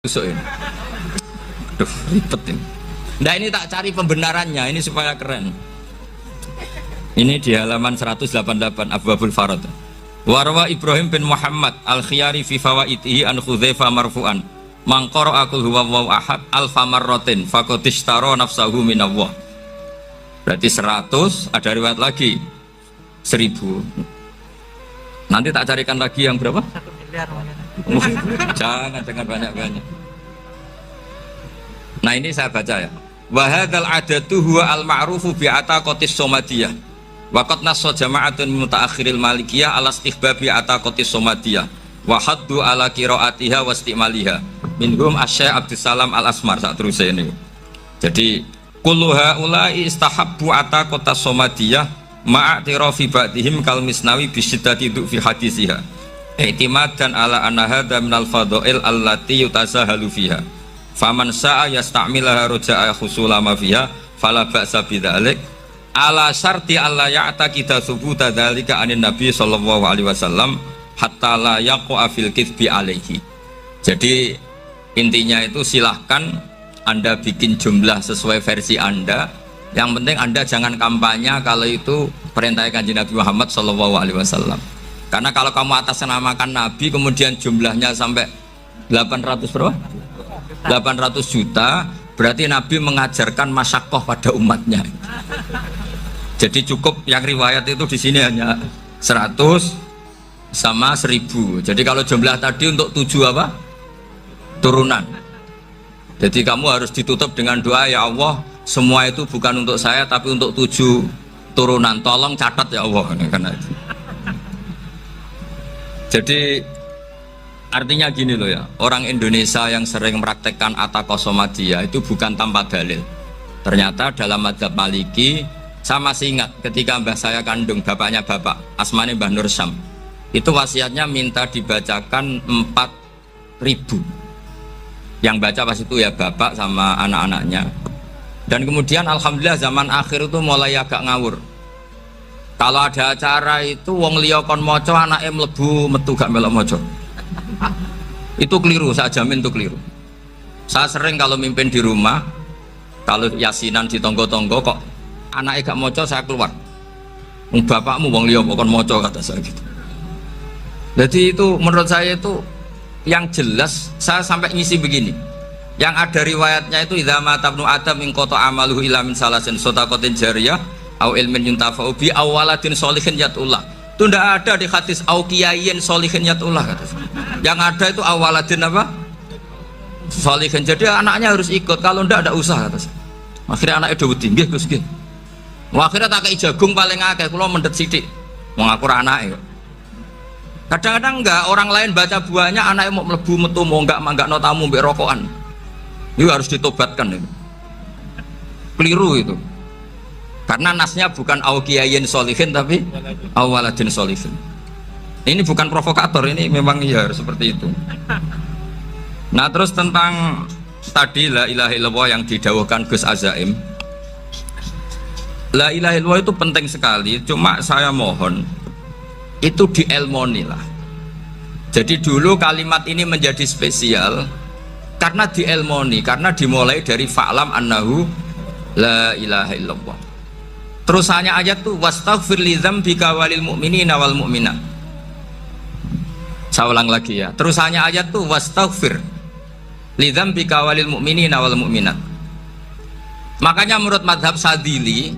Besok ini. Aduh, ribet ini. Nah ini tak cari pembenarannya, ini supaya keren. Ini di halaman 188 Abwabul Farad. Warwa Ibrahim bin Muhammad al-Khiyari fi fawaitihi an Khudzaifa marfu'an. Man qara'a qul huwallahu ahad alfa marratin faqad ishtara nafsahu minallah. Berarti 100, ada riwayat lagi 1000. Nanti tak carikan lagi yang berapa? 1 miliar. Jangan banyak-banyak. Nah ini saya baca ya. Wa hadzal adatu huwa al-ma'rufu bi ataqatis somadiyah. Wa qad nassa jama'atun mutaakhiril malikiyah ala istihbabi ataqatis somadiyah wa haddu ala qiraatiha wa istimaliha. Minhum Asy-Syaikh Abdussalam Al-Asmar sak teruse ini. Jadi kullu haula'i istahabbu ataqatas somadiyah ma'atirafi ba'dihim kal misnawi bi syiddati fi hadisiha. I'timadan ala anna hadza minal fadha'il allati yutasahalu fiha. Faman sa'a yasta'milaha roja'a khusula ma fiha fala ba'sa bidzalik ala syarti alla ya'taqida thubuta dzalika anin nabi sallallahu alaihi wasallam hatta la yaqa fil kitsbi alaihi. Jadi intinya itu silahkan Anda bikin jumlah sesuai versi Anda, yang penting Anda jangan kampanye kalau itu perintah Kanjeng Nabi Muhammad sallallahu alaihi wasallam. Karena kalau kamu atasnamakan Nabi kemudian jumlahnya sampai 800 berapa? 800 juta, berarti Nabi mengajarkan masyakoh pada umatnya. Jadi cukup yang riwayat itu di sini hanya 100 sama 1000. Jadi kalau jumlah tadi untuk 7 apa? Turunan. Jadi kamu harus ditutup dengan doa, ya Allah, semua itu bukan untuk saya tapi untuk 7 turunan. Tolong catat ya Allah. Karena itu. Jadi artinya gini loh ya, orang Indonesia yang sering mempraktekkan ataqah somadiyah itu bukan tanpa dalil. Ternyata dalam mazhab Maliki, saya masih ingat ketika mbah saya kandung, bapaknya bapak, asmane Mbah Nur Syam, itu wasiatnya minta dibacakan 4000. Yang baca pas itu ya bapak sama anak-anaknya. Dan kemudian alhamdulillah zaman akhir itu mulai agak ngawur. Kalau ada acara itu wong liya kon maca anake mlebu metu gak melok maca. Itu keliru, saya jamin itu keliru. Saya sering kalau mimpin di rumah, kalau yasinan di tonggo-tonggo kok anaknya gak maca, saya keluar. Bapakmu wong liya kon maca, kata saya gitu. Jadi itu menurut saya itu yang jelas. Saya sampai ngisi begini, yang ada riwayatnya itu idza mata ibnu adam min qata amaluhu ila min salasin shadaqatin jariyah au ilmin yuntafa'u bi awaladin sholihin yatullah. Itu tidak ada di hadis au kiyayin sholihin yatullah, kata saya. Yang ada itu awaladin apa? Sholihin. Jadi anaknya harus ikut, kalau tidak ada usaha, kata saya. Akhirnya anaknya udah tinggi Gus nggih. Akhirnya tak kei jagung paling akeh, kula mendet sithik. Wong aku ora anake kok. Kadang-kadang enggak, orang lain baca buahnya anaknya mau mlebu metu mau enggak no tamu mbek rokokan. Itu harus ditobatkan itu. Keliru itu. Karena nasnya bukan auqiyayin sholihin tapi awaladin sholihin. Ini bukan provokator, ini memang ya seperti itu. Nah terus tentang tadi la ilaha illallah yang didawuhkan Gus Azaim, la ilaha illallah itu penting sekali. Cuma saya mohon itu dielmoni lah. Jadi dulu kalimat ini menjadi spesial karena dielmoni, karena dimulai dari fa'lam annahu la ilaha illallah. Terusannya ayat tuh wastaghfir li dzambika walil mu'minina wal mu'minat. Saya ulang lagi ya. Terusannya ayat tuh wastaghfir li dzambika walil mu'minina wal mu'minat. Makanya menurut mazhab Sadili,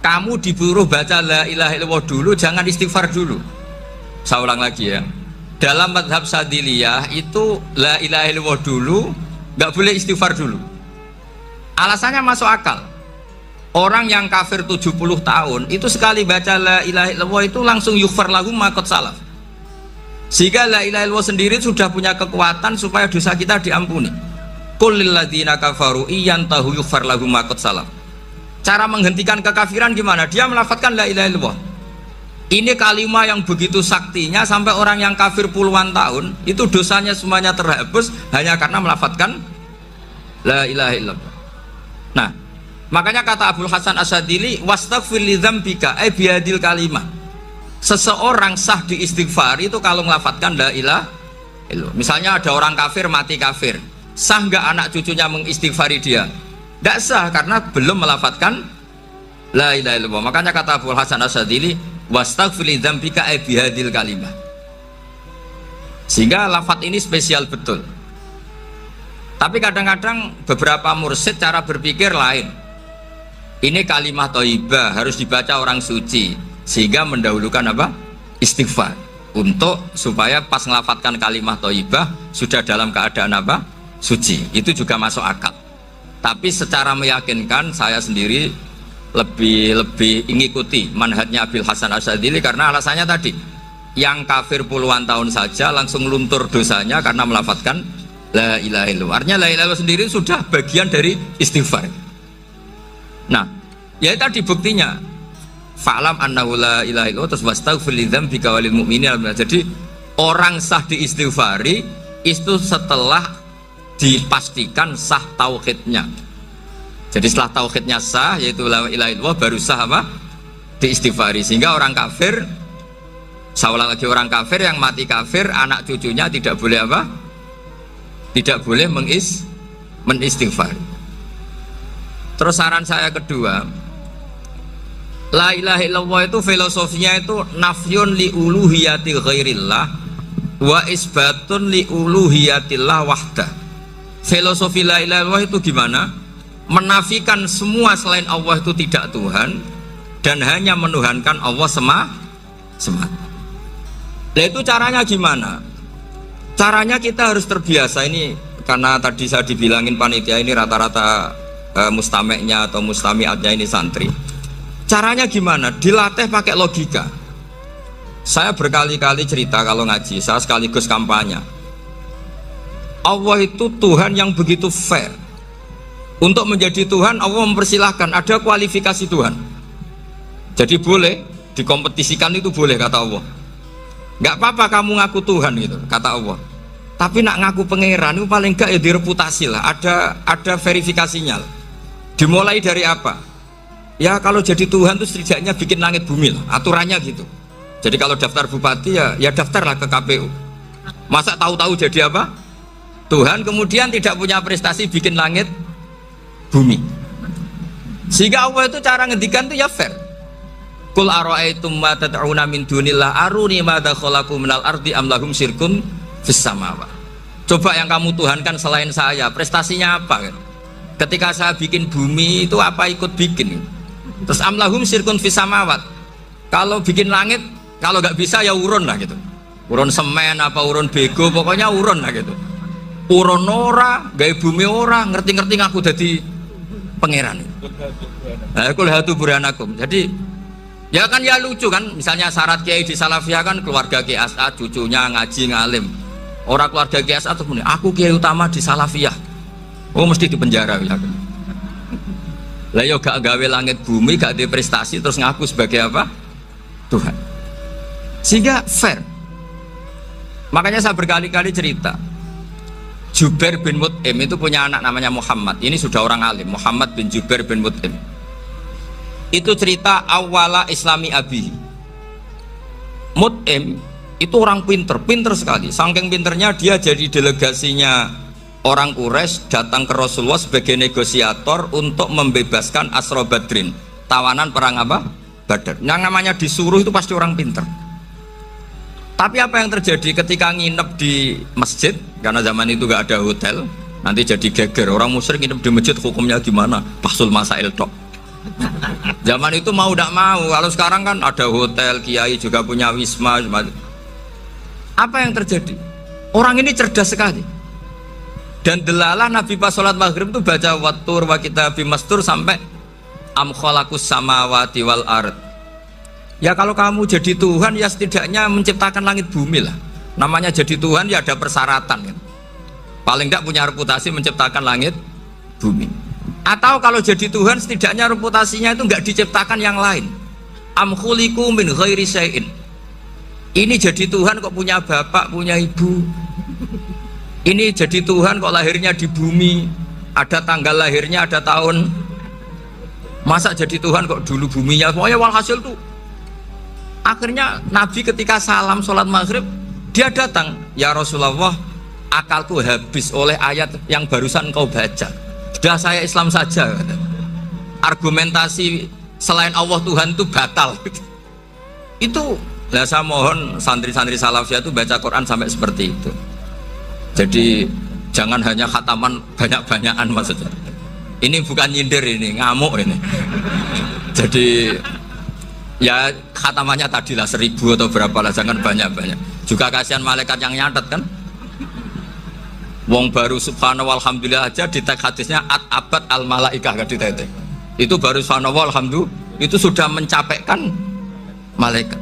kamu disuruh baca la ilaha illallah dulu, jangan istighfar dulu. Saya ulang lagi ya. Dalam mazhab Sadiliyah itu la ilaha illallah dulu, nggak boleh istighfar dulu. Alasannya masuk akal. Orang yang kafir 70 tahun itu sekali baca la ilaha illallah itu langsung yughfar lahum ma qad salaf. Sehingga la ilaha illallah sendiri sudah punya kekuatan supaya dosa kita diampuni. Qul lil ladzina kafaru iyantahu yughfar lahum ma qad salaf. Cara menghentikan kekafiran gimana? Dia melafadzkan la ilaha illallah. Ini kalimat yang begitu saktinya sampai orang yang kafir puluhan tahun itu dosanya semuanya terhapus hanya karena melafadzkan la ilaha illallah. Nah, makanya kata Abdul Hasan Asyadili, wastaghfir li dzambika ay biadil kalimah. Seseorang sah di istighfar itu kalau melafadzkan la ilaha Misalnya ada orang kafir mati kafir, sah nggak anak cucunya mengistighfari dia? Tidak sah, karena belum melafatkan la ilaha illallah. Makanya kata Abu Hasan Asyadzili, wastaghfir li dzambika bihadil kalimah. Sehingga lafat ini spesial betul. Tapi kadang-kadang beberapa mursyid cara berpikir lain. Ini kalimat thayyibah harus dibaca orang suci, sehingga mendahulukan apa? Istighfar, untuk supaya pas ngelafatkan kalimat thayyibah sudah dalam keadaan apa? Suci. Itu juga masuk akal. Tapi secara meyakinkan saya sendiri lebih mengikuti manhajnya Abil Hasan Asyadzili, karena alasannya tadi, yang kafir puluhan tahun saja langsung luntur dosanya karena melafatkan la ilaha illallah. Artinya la ilaha illallah sendiri sudah bagian dari istighfar. Nah, ya tadi buktinya fa'lam annahu la ilaha illallah terus wastaghfir lidzambika walil mu'minin. Jadi orang sah diistighfari itu setelah dipastikan sah tauhidnya. Jadi setelah tauhidnya sah, yaitu la ilaha illallah, baru sah apa? Diistighfari. Sehingga orang kafir, seolah lagi orang kafir yang mati kafir, anak cucunya tidak boleh apa? Tidak boleh menistighfar. Terus saran saya kedua, la ilaha illallah itu filosofinya itu nafyun li uluhiyati ghairillah wa isbatun li uluhiyatillah wahdah. Filosofi la ilaha illallah itu gimana? Menafikan semua selain Allah itu tidak Tuhan, dan hanya menuhankan Allah semata. Nah, itu caranya gimana? Caranya kita harus terbiasa. Ini karena tadi saya dibilangin panitia ini rata-rata mustameknya atau mustamiatnya ini santri. Caranya gimana? Dilatih pakai logika. Saya berkali-kali cerita kalau ngaji, saya sekaligus kampanye. Allah itu Tuhan yang begitu fair. Untuk menjadi Tuhan, Allah mempersilahkan, ada kualifikasi Tuhan. Jadi boleh dikompetisikan, itu boleh kata Allah. Nggak apa-apa kamu ngaku Tuhan gitu, kata Allah. Tapi nak ngaku pangeran itu paling nggak ya direputasi lah, ada verifikasinya lah. Dimulai dari apa? Ya kalau jadi Tuhan itu setidaknya bikin langit bumi lah, aturannya gitu. Jadi kalau daftar bupati ya daftarlah ke KPU. Masa tahu-tahu jadi apa? Tuhan kemudian tidak punya prestasi bikin langit bumi. Sehingga Allah itu cara ngendikan itu ya fair. Qul ara'aytum ma tad'una min dunillah aruni madza khalaqu minal ardi am lahum syirkun fis samawat. Coba yang kamu tuhankan selain saya, prestasinya apa kan? Ketika saya bikin bumi itu apa ikut bikin? Terus am lahum syirkun fis samawat. Kalau bikin langit, kalau nggak bisa ya urun lah gitu. Urun semen apa urun bego, pokoknya urun lah gitu. Urun ora, gawe bumi ora, ngerti-ngerti ngaku dadi pangeran. Nah, kul hatu burhanakum. Jadi ya kan ya lucu kan, misalnya syarat kiai di Salafiyah kan keluarga Kiai As'ad, cucunya ngaji ngalim. Orang keluarga Kiai As'ad tuh aku kiai utama di Salafiyah. Oh mesti di penjara ya. Lah yo gak gawe langit bumi, gak ada prestasi terus ngaku sebagai apa? Tuhan. Sehingga fair. Makanya saya berkali-kali cerita. Jubair bin Mut'im itu punya anak namanya Muhammad. Ini sudah orang alim, Muhammad bin Jubair bin Mut'im. Itu cerita awala islami abi. Mut'im itu orang pinter sekali. Saking pinternya dia jadi delegasinya orang Quraisy datang ke Rasulullah sebagai negosiator untuk membebaskan Asra Badrin, tawanan perang apa? Badar. Yang namanya disuruh itu pasti orang pinter. Tapi apa yang terjadi ketika nginep di masjid, karena zaman itu gak ada hotel, nanti jadi geger. Orang musyrik nginep di masjid hukumnya gimana? Pasul masail tok. Zaman itu mau tidak mau. Kalau sekarang kan ada hotel, kiai juga punya wisma. Apa yang terjadi? Orang ini cerdas sekali. Dan delalah Nabi pas sholat maghrib itu baca wattur wa kitabim mastur sampai am khalaqus samawati wal ard. Ya kalau kamu jadi Tuhan ya setidaknya menciptakan langit bumi lah. Namanya jadi Tuhan ya ada persyaratan kan? Paling enggak punya reputasi menciptakan langit bumi. Atau kalau jadi Tuhan setidaknya reputasinya itu enggak diciptakan yang lain. Am khuliqu min ghairi syai'in. Ini jadi Tuhan kok punya bapak, punya ibu. Ini jadi Tuhan kok lahirnya di bumi, ada tanggal lahirnya, ada tahun. Masa jadi Tuhan kok dulu buminya? Pokoknya walhasil tuh akhirnya Nabi ketika salam sholat maghrib Dia datang, ya Rasulullah, akalku habis oleh ayat yang barusan kau baca. Sudah saya Islam saja. Argumentasi selain Allah Tuhan itu batal. Itu, nah saya mohon santri-santri salafiyah itu baca Quran sampai seperti itu. Jadi jangan hanya khataman banyak-banyakan maksudnya. Ini bukan nyindir, ini ngamuk ini. Jadi ya khatamannya tadilah 1000 atau berapa lah, jangan banyak-banyak. Juga kasihan malaikat yang nyatet kan. Wong baru subhanallah alhamdulillah aja di teks hadisnya abad al malaikah kan di teks. Itu baru subhanallah alhamdulillah itu sudah mencapaikan malaikat.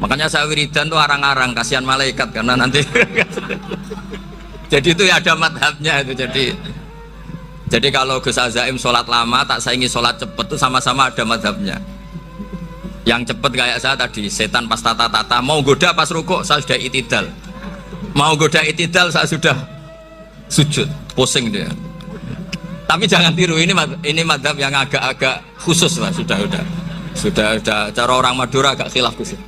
Makanya saya wiridan tuh arang-arang kasihan malaikat karena nanti jadi itu ya ada madhabnya itu. Jadi kalau Gus Azaim sholat lama tak saingi sholat cepet tuh sama-sama ada madhabnya. Yang cepet kayak saya tadi, setan pas tata-tata mau goda pas rukuk saya sudah itidal, mau goda itidal saya sudah sujud, pusing dia. Tapi jangan tiru, ini madhab yang agak-agak khusus lah, sudah cara orang Madura agak khilaf khusus.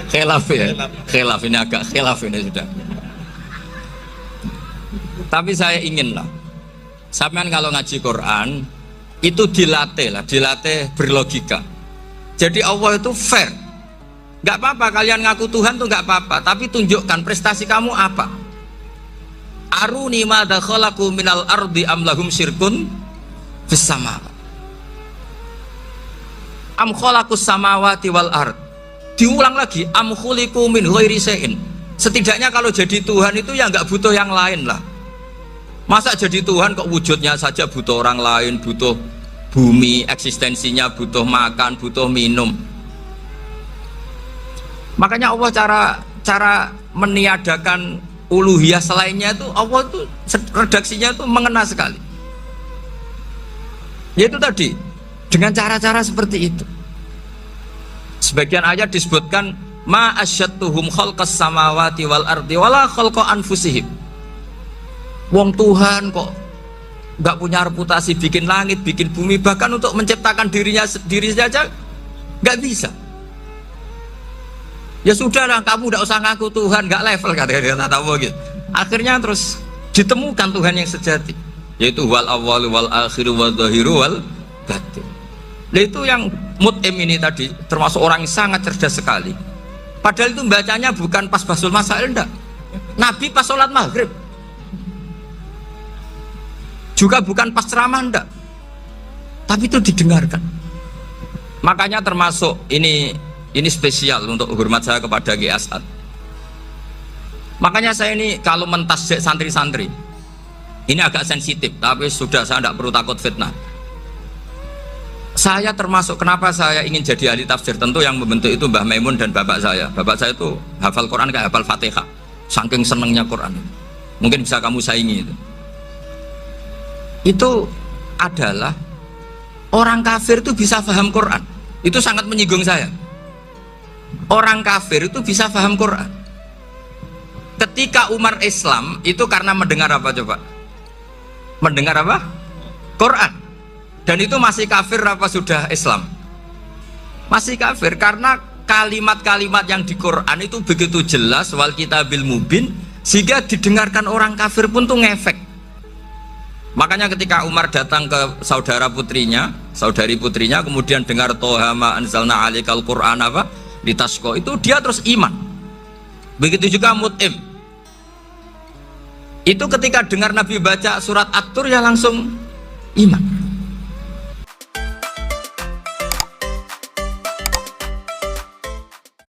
Khilaf ya, khilaf ini agak khilaf ini sudah. Tapi saya ingin lah, sampean kalau ngaji Quran itu dilatih berlogika. Jadi Allah itu fair, nggak apa-apa kalian ngaku Tuhan tuh nggak apa-apa, tapi tunjukkan prestasi kamu apa. Aruni madza khalaqu minal ardi am lahum syirkun fis sama. Am khalaqus samawati wal ard. Diulang lagi, am khuliqu min ghairi syai'in. Setidaknya kalau jadi Tuhan itu ya nggak butuh yang lain lah. Masa jadi Tuhan kok wujudnya saja butuh orang lain, butuh bumi, eksistensinya butuh makan, butuh minum. Makanya Allah cara meniadakan uluhiyah selainnya itu Allah itu redaksinya itu mengena sekali. Yaitu tadi dengan cara-cara seperti itu. Sebagian ayat disebutkan ma asyattuhum khalqas samawati wal ardi wala khalqa anfusihim. Wong Tuhan kok nggak punya reputasi bikin langit, bikin bumi, bahkan untuk menciptakan diri saja nggak bisa. Ya sudahlah, kamu tidak usah ngaku Tuhan, nggak level kata tahu gitu. Akhirnya terus ditemukan Tuhan yang sejati, yaitu wal awwal wal akhir wal zahiru wal batin. Nah itu yang Mut'im ini tadi termasuk orang yang sangat cerdas sekali. Padahal itu bacanya bukan pas basul masail, enggak. Nabi pas sholat maghrib, juga bukan pas ceramah, enggak. Tapi itu didengarkan. Makanya termasuk ini spesial untuk hormat saya kepada Ki As'ad. Makanya saya ini kalau mentasjik santri-santri ini agak sensitif, tapi sudah saya tidak perlu takut fitnah. Saya termasuk kenapa saya ingin jadi ahli tafsir, tentu yang membentuk itu Mbah Maimun dan bapak saya. Bapak saya itu hafal Quran kayak hafal Fatihah, saking senengnya Quran. Mungkin bisa kamu saingi itu. Itu adalah orang kafir itu bisa paham Quran. Itu sangat menyinggung saya. Orang kafir itu bisa paham Quran. Ketika Umar Islam itu karena mendengar apa coba? Mendengar apa? Quran. Dan itu masih kafir apa sudah Islam? Masih kafir karena kalimat-kalimat yang di Quran itu begitu jelas, wal kitabil mubin, sehingga didengarkan orang kafir pun tuh ngefek. Makanya ketika Umar datang ke saudari putrinya, kemudian dengar Toha ma anzalna alikal Quran apa? Litasko, itu dia terus iman. Begitu juga Mut'im. Itu ketika dengar Nabi baca surat At-Tur ya langsung iman.